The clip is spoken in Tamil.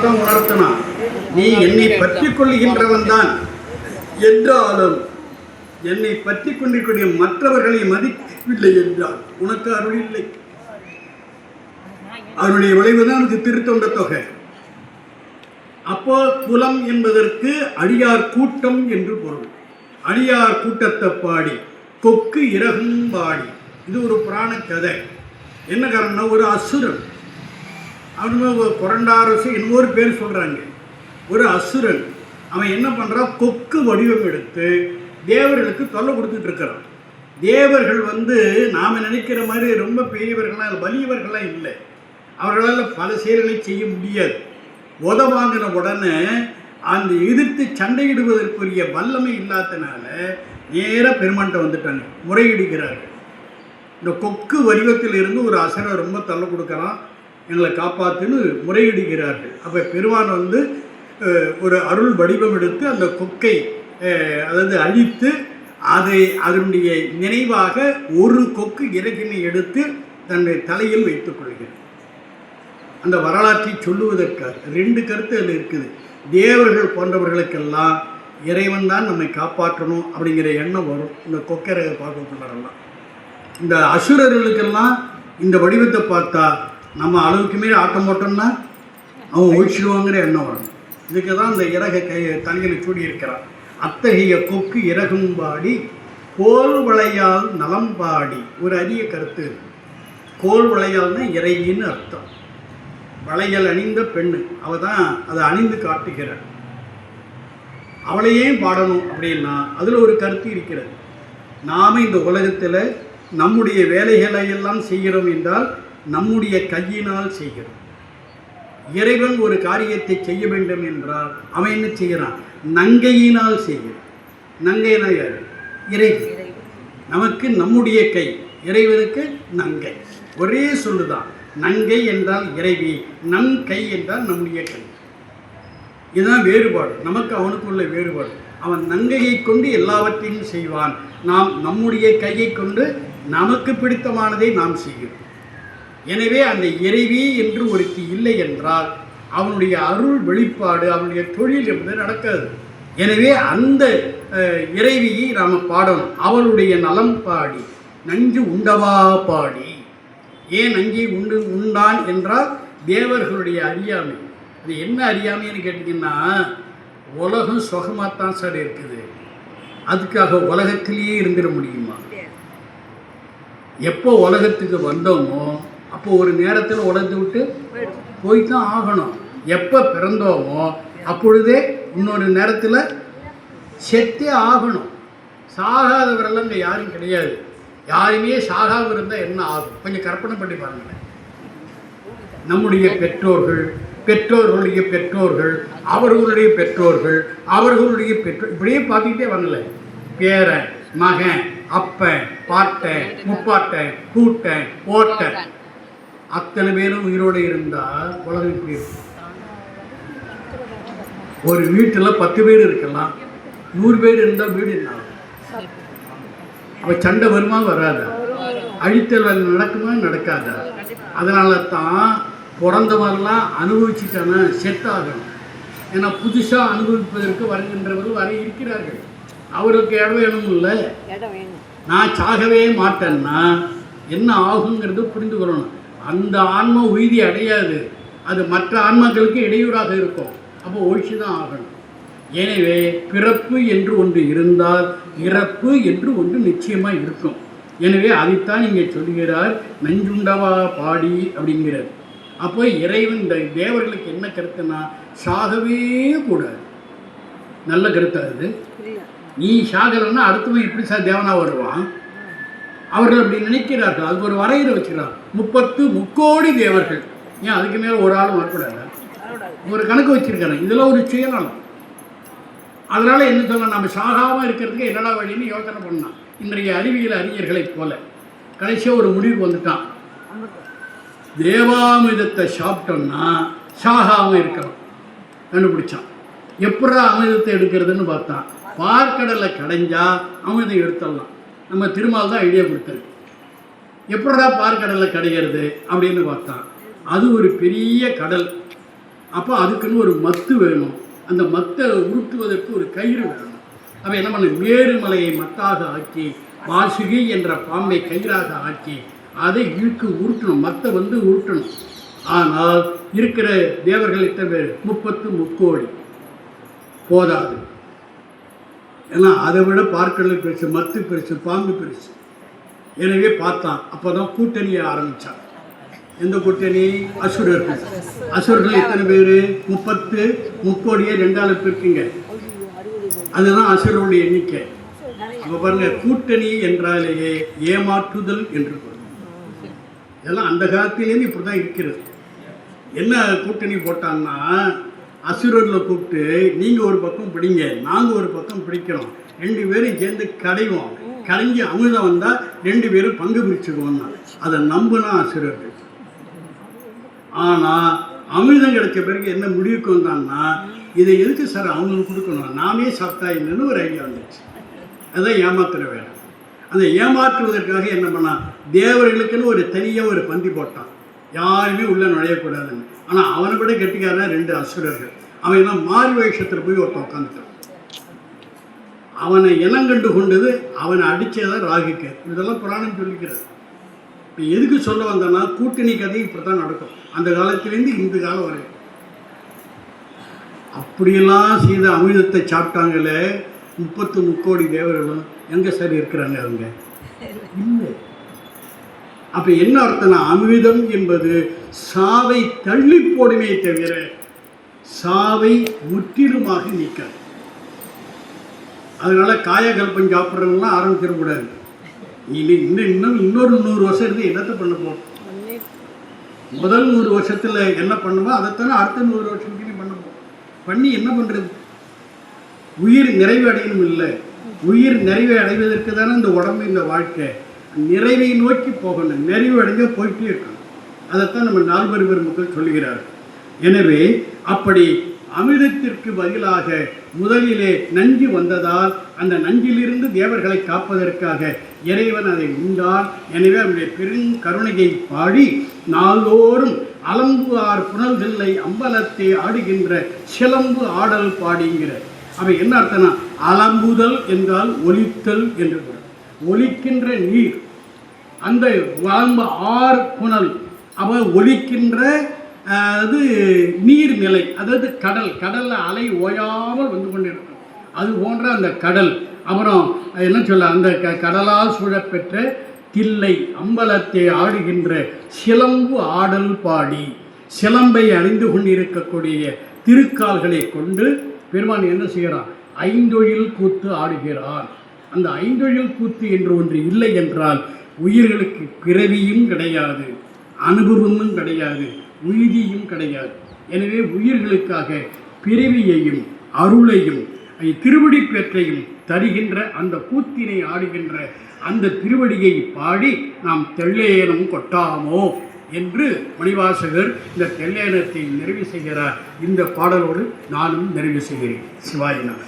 தான் உணர்த்தினான். நீ என்னை பற்றி கொள்கின்றவன் தான் என்றாலும் என்னை பற்றி கொண்டிருக்கூடிய மற்றவர்களை மதிக்கவில்லை என்றால் உனக்கு அருள் இல்லை. அவருடைய விளைவுதான் எனக்கு திருத்தொண்ட தொகை. அப்போ குலம் என்பதற்கு அடியார் கூட்டம் என்று பொருள். அடியார் கூட்டத்தை பாடி கொக்கு இறகும் பாடி. இது ஒரு புராண கதை. என்ன காரணம்னா, ஒரு அசுரன், அவனு புரண்டாரசு இன்னொரு பேர் சொல்கிறாங்க. ஒரு அசுரன் அவன் என்ன பண்ணுறான், கொக்கு வடிவம் எடுத்து தேவர்களுக்கு தொல்லை கொடுத்துட்டு இருக்கிறான். தேவர்கள் நாம் நினைக்கிற மாதிரி ரொம்ப பெரியவர்களாக வலியவர்களாக இல்லை. அவர்களால் பல செயல்களை செய்ய முடியாது. வாங்கின உடனே அந்த எதிர்த்து சண்டையிடுவதற்குரிய வல்லமை இல்லாதனால நேராக பெருமான்கிட்ட வந்துட்டாங்க, முறையிடுகிறார்கள். இந்த கொக்கு வடிவத்தில் இருந்து ஒரு அசுரன் ரொம்ப தொல்லை கொடுக்கலாம், எங்களை காப்பாற்றுன்னு முறையிடுகிறார்கள். அப்போ பெருமான் ஒரு அருள் வடிவம் எடுத்து அந்த கொக்கை அழித்து அதனுடைய நினைவாக ஒரு கொக்கு இறகினை எடுத்து தன்னுடைய தலையில் வைத்துக் கொள்கிறார். அந்த வரலாற்றை சொல்லுவதற்காக 2 கருத்து அதில் இருக்குது. தேவர்கள் போன்றவர்களுக்கெல்லாம் இறைவன் தான் நம்மை காப்பாற்றணும் அப்படிங்கிற எண்ணம் வரும் இந்த கொக்கரை பார்க்கக்குள்ளரெல்லாம். இந்த அசுரர்களுக்கெல்லாம் இந்த வடிவத்தை பார்த்தா நம்ம அளவுக்கு மீறி ஆட்டம் போட்டோம்னா அவன் ஒழிச்சிடுவாங்கிற எண்ணம் வரும். இதுக்கு தான் இந்த இறகை தலையில் சூடியிருக்கிறான். அத்தகைய கொக்கு இறகும்பாடி கோல் வளையால் நலம்பாடி. ஒரு அரிய கருத்து. கோல் வளையால்னா இறையின்னு அர்த்தம். வளையல் அணிந்த பெண்ணு அவள் தான் அதை அணிந்து காட்டுகிறாள். அவளையே பாடணும் அப்படின்னா அதில் ஒரு கருத்து இருக்கிறது. நாம் இந்த உலகத்தில் நம்முடைய வேலைகளை எல்லாம் செய்கிறோம் என்றால் நம்முடைய கையினால் செய்கிறோம். இறைவன் ஒரு காரியத்தை செய்ய வேண்டும் என்றால் அவன் என்ன செய்கிறான், நங்கையினால் செய்கிறான். நங்கைனா யார்? இறைவன். நமக்கு நம்முடைய கை, இறைவனுக்கு நங்கை. ஒரே சொல்லுதான். நங்கை என்றால் இறைவி, நம் கை என்றால் நம்முடைய கை. இதுதான் வேறுபாடு, நமக்கு அவனுக்குள்ள வேறுபாடு. அவன் நங்கையை கொண்டு எல்லாவற்றையும் செய்வான். நாம் நம்முடைய கையை கொண்டு நமக்கு பிடித்தமானதை நாம் செய்கிறோம். எனவே அந்த இறைவி என்று ஒருத்தி இல்லை என்றால் அவனுடைய அருள் வெளிப்பாடு, அவனுடைய தொழில் என்பது நடக்காது. எனவே அந்த இறைவியை நாம் பாடணும். அவளுடைய நலம் பாடி நஞ்சு உண்டவா பாடி. ஏன் நஞ்சை உண்டான் என்றால் தேவர்களுடைய அறியாமை. அது என்ன அறியாமைன்னு கேட்டிங்கன்னா, உலகம் சுகமாகத்தான் சார் இருக்குது, அதுக்காக உலகத்திலேயே இருந்துட முடியுமா? எப்போ உலகத்துக்கு வந்தோமோ அப்போ ஒரு நேரத்தில் உலகத்தை விட்டு போய்தான் ஆகணும். எப்போ பிறந்தோமோ அப்பொழுதே இன்னொரு நேரத்தில் செத்தே ஆகணும். சாகாதவரெல்லாம் இங்கே யாரும் கிடையாது. யாருமே சாகாமல் இருந்தால் என்ன ஆகும் கொஞ்சம் கற்பனை பண்ணி பாருங்களேன். நம்முடைய பெற்றோர்கள், பெற்றோர்களுடைய பெற்றோர்கள், அவர்களுடைய பெற்றோர்கள், அவர்களுடைய பெற்றோர், இப்படியே பார்த்துக்கிட்டே வரல. பேரன், மகன், அப்பன், பாட்டன், முப்பாட்டன், கூட்டன், ஓட்டன், அத்தனை பேரும் உயிரோடு இருந்தால் உலகம் இப்படி இருக்கும். ஒரு வீட்டில் 10 பேர் இருக்கலாம், 100 பேர் இருந்தால் வீடு என்ன? அப்போ சண்டை வருமா வராதா? அழித்தல் நடக்குமா நடக்காதா? அதனால தான் பிறந்தவரெல்லாம் அனுபவிச்சுட்டான செத்தாகணும். ஏன்னா புதுசாக அனுபவிப்பதற்கு வருகின்றவர்கள் வர இருக்கிறார்கள். அவருக்கு இடம் வேணும் இல்லை. நான் சாகவே மாட்டேன்னா என்ன ஆகுங்கிறது புரிந்து கொள்ளணும். அந்த ஆன்மா உய்தி அடையாது, அது மற்ற ஆன்மாக்களுக்கு இடையூறாக இருக்கும். அப்போ ஒழிச்சு தான் ஆகணும். எனவே பிறப்பு என்று ஒன்று இருந்தால் இறப்பு என்று ஒன்று நிச்சயமாக இருக்கும். எனவே அதைத்தான் இங்கே சொல்கிறார், நஞ்சுண்டவா பாடி அப்படிங்கிறார். அப்போ இறைவன் இந்த தேவர்களுக்கு என்ன கருத்துன்னா, சாகவே கூடாது. நல்ல கருத்தாக அது. நீ சாகலைன்னா அடுத்தவன் எப்படி சார் தேவனாக வருவான்? அவர்கள் அப்படி நினைக்கிறார்கள். அதுக்கு ஒரு வரையறை வச்சுக்கிறார். 30 தேவர்கள். ஏன் அதுக்கு மேலே ஒரு ஆளும் வரக்கூடாது? ஒரு கணக்கு வச்சுருக்காங்க. இதில் ஒரு சுயநலம். அதனால் என்ன சொல்ல, நம்ம சாகாமல் இருக்கிறதுக்கு என்னடா வழின்னு யோசனை பண்ணான். இன்றைய அறிவியல் அறிஞர்களைப் போல கடைசியாக ஒரு முடிவு வந்துட்டான். தேவாமிர்தத்தை சாப்பிட்டோம்னா சாகாமல் இருக்கலாம் கண்டுபிடிச்சான். எப்படா அமிர்தத்தை எடுக்கிறதுன்னு பார்த்தான். பார்க்கடலை கடைஞ்சா அமிர்தம் எடுத்துடலாம். நம்ம திருமால் தான் ஐடியா கொடுத்தது. எப்படா பார்க்கடலை கடைகிறது அப்படின்னு பார்த்தான். அது ஒரு பெரிய கடல். அப்போ அதுக்குன்னு ஒரு மத்து வேணும், அந்த மத்தை உருட்டுவதற்கு ஒரு கயிறு வேணும். அவன் என்ன பண்ண, மேருமலையை மத்தாக ஆக்கி வாசுகி என்ற பாம்பை கயிறாக ஆக்கி அதை இழுக்கு உருட்டணும், மத்தை வந்து உருட்டணும். ஆனால் இருக்கிற தேவர்கள் எத்தனை பேர், 33 போதாது. ஏன்னா அதை விட பார்க்கடல் பெருசு, மத்து பெருசு, பாம்பு பெருசு. எனவே பார்த்தான். அப்போ தான் கூட்டணியை ஆரம்பித்தான். எந்த கூட்டணி? அசுரர்கள். அசுரர்கள் எத்தனை பேர்? 33 2ஆல் பிரிக்குங்க, அதுதான் அசுரருடைய எண்ணிக்கை. அப்போ பாருங்க, கூட்டணி என்றாலேயே ஏமாற்றுதல் என்று பொருள். இதெல்லாம் அந்த காலத்திலேருந்து இப்படி தான் இருக்கிறது. என்ன கூட்டணி போட்டான்னா, அசுரரில் கூப்பிட்டு நீங்கள் ஒரு பக்கம் பிடிங்க, நாங்கள் ஒரு பக்கம் பிடிக்கிறோம், 2 பேரும் சேர்ந்து கடைவோம், கடைஞ்சி அமிர்தம் வந்தால் 2 பேரும் பங்கு பிரிச்சுக்குவோம்னா அதை நம்பினா அசுரர்கள். ஆனால் அமிர்தம் கிடைச்ச பிறகு என்ன முடிவுக்கு வந்தான்னா, இதை எதுக்கு சார் அவங்களுக்கு கொடுக்கணும், நாமே சாப்பிட்டா என்னன்னு ஒரு ஐடியா வந்துச்சு. அதுதான் ஏமாத்துற வேலை. அந்த ஏமாற்றுவதற்காக என்ன பண்ணான், தேவர்களுக்குன்னு ஒரு தனியாக ஒரு பந்தி போட்டான், யாருமே உள்ளே நுழையக்கூடாதுன்னு. ஆனால் அவனை விட கெட்டிக்காரனா 2 அசுரர்கள். அவன் எல்லாம் மாறு வேஷத்தில் போய் ஒருத்தன் உட்காந்துட்டான். அவனை இனங்கண்டு கொண்டது, அவனை அடித்ததான் ராகுக்கு. இதெல்லாம் புராணம் சொல்லிக்கிறது. இப்போ எதுக்கு சொல்ல வந்தோன்னா, கூட்டணி கதை இப்படி தான் நடக்கும், அந்த காலத்திலேருந்து இந்த காலம் வரை. அப்படியெல்லாம் செய்த அமிர்தத்தை சாப்பிட்டாங்களே 33 தேவர்களும் எங்கே சார் இருக்கிறாங்க அவங்க? இல்லை. அப்போ என்ன அர்த்தம்னா, அமிர்தம் என்பது சாவை தள்ளி போடுமே தவிர சாவை முற்றிலுமாக நீக்காது. அதனால காயகல்பம் சாப்பிட்றவங்களாம் ஆரம்பிச்சிடக்கூடாது. இன்னொரு 100 வருஷம் இருந்து என்னத்தை பண்ண போகும்? முதல் 100 வருஷத்தில் என்ன பண்ணுமோ அதைத்தானே அடுத்த 100 வருஷத்துக்கு பண்ண போகும். பண்ணி என்ன பண்ணுறது? உயிர் நிறைவு அடையணும் இல்லை, உயிர் நிறைவை அடைவதற்கு தானே இந்த உடம்பு, இந்த வாழ்க்கை. நிறைவை நோக்கி போகணும், நிறைவு அடைஞ்ச போயிட்டே இருக்கணும். அதைத்தான் நம்ம நால்வர் பெருமக்கள் சொல்லுகிறார்கள். எனவே அப்படி அமிர்தத்திற்கு பதிலாக முதலிலே நஞ்சு வந்ததால் அந்த நஞ்சிலிருந்து தேவர்களை காப்பதற்காக இறைவன் அதை உண்டான். எனவே அவருடைய பெருங்கருணையை பாடி நாள்தோறும் அலம்பு ஆர் புனல்தில்லை அம்பலத்தை ஆடுகின்ற சிலம்பு ஆடல் பாடிங்கிற. அவன் என்ன அர்த்தம்னா, அலம்புதல் என்றால் ஒலித்தல் என்று பொருள். ஒலிக்கின்ற நீர், அந்த வாழ்ம்பு ஆர் புனல், அவ ஒலிக்கின்ற அது நீர்நிலை, அதாவது கடல். கடலில் அலை ஓயாமல் வந்து கொண்டிருக்கும், அது போன்ற அந்த கடல். அப்புறம் என்ன சொல்ல, அந்த கடலால் சூழப்பெற்ற தில்லை அம்பலத்தை ஆடுகின்ற சிலம்பு ஆடல் பாடி. சிலம்பை அணிந்து கொண்டிருக்கக்கூடிய திருக்கால்களை கொண்டு பெருமான் என்ன செய்கிறான், ஐந்தொழில் கூத்து ஆடுகிறான். அந்த ஐந்தொழில் கூத்து என்று ஒன்று இல்லை என்றால் உயிர்களுக்கு பிறவியும் கிடையாது, அனுபவமும் கிடையாது, உயிரியும் கிடையாது. எனவே உயிர்களுக்காக பிறவியையும் அருளையும் திருவடி பெற்றையும் தருகின்ற அந்த கூத்தினை ஆடுகின்ற அந்த திருவடியை பாடி நாம் தெள்ளேனம் கொட்டாமோ என்று மணிவாசகர் இந்த தெள்ளேனத்தை நிறைவு செய்கிறார். இந்த பாடலோடு நானும் நிறைவு செய்கிறேன். சிவாஜி நம.